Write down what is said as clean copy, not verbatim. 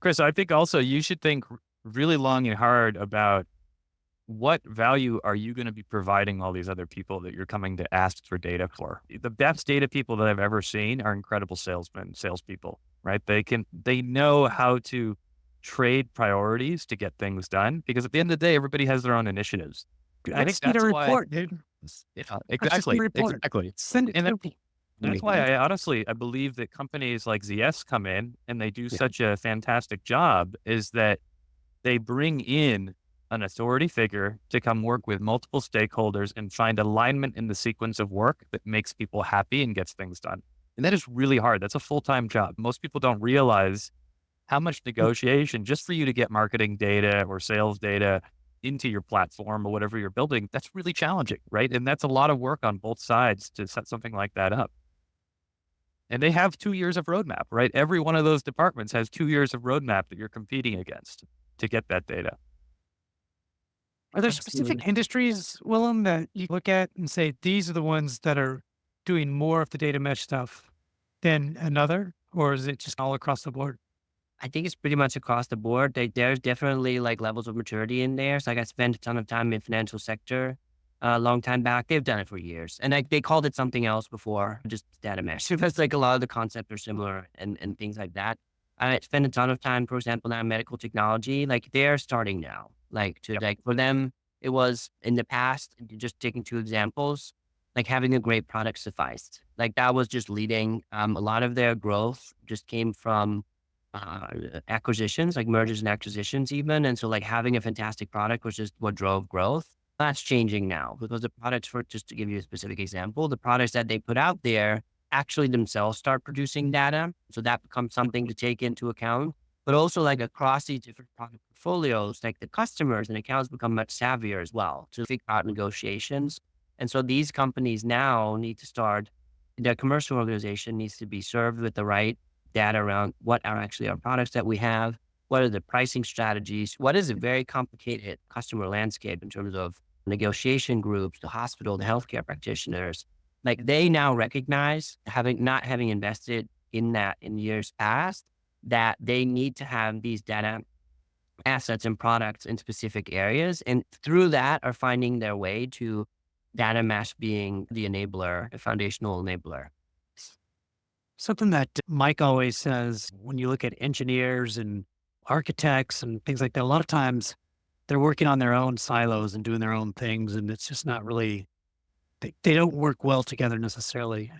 Chris, I think also you should think really long and hard about what value are you going to be providing all these other people that you're coming to ask for data for? The best data people that I've ever seen are incredible salesmen, salespeople, right? They know how to trade priorities to get things done because at the end of the day, everybody has their own initiatives. I I think just need a that's why, report, dude. yeah, I just need a exactly, report. exactly. Send it And to me. that's why I honestly, I believe that companies like ZS come in and they do Yeah. such a fantastic job is that they bring in an authority figure to come work with multiple stakeholders and find alignment in the sequence of work that makes people happy and gets things done. And that is really hard. That's a full-time job. Most people don't realize how much negotiation just for you to get marketing data or sales data into your platform or whatever you're building, that's really challenging, right? And that's a lot of work on both sides to set something like that up. And they have 2 years of roadmap, right? Every one of those departments has 2 years of roadmap that you're competing against to get that data. Are there specific Absolutely. industries, Willem, that you look at and say these are the ones that are doing more of the data mesh stuff than another, or is it just all across the board? I think it's pretty much across the board. There's definitely like levels of maturity in there. So like I spent a ton of time in financial sector a long time back. They've done it for years. And like they called it something else before, just data mesh. That's like a lot of the concepts are similar and things like that. I spent a ton of time, for example, now in medical technology, like they're starting now. Like to Yep. like for them, it was in the past, just taking two examples, like having a great product sufficed. Like that was just leading. A lot of their growth just came from acquisitions, like mergers and acquisitions even. And so like having a fantastic product was just what drove growth. That's changing now because the products for, just to give you a specific example, the products that they put out there actually themselves start producing data. So that becomes something to take into account. But also like across these different product portfolios, like the customers and accounts become much savvier as well to figure out negotiations. And so these companies now need to start, their commercial organization needs to be served with the right data around what are actually our products that we have, what are the pricing strategies, what is a very complicated customer landscape in terms of negotiation groups, the hospital, the healthcare practitioners. Like they now recognize having not having invested in that in years past, that they need to have these data assets and products in specific areas. And through that are finding their way to data mesh being the enabler, the foundational enabler. Something that Mike always says when you look at engineers and architects and things like that, a lot of times they're working on their own silos and doing their own things. And it's just not really, they don't work well together necessarily.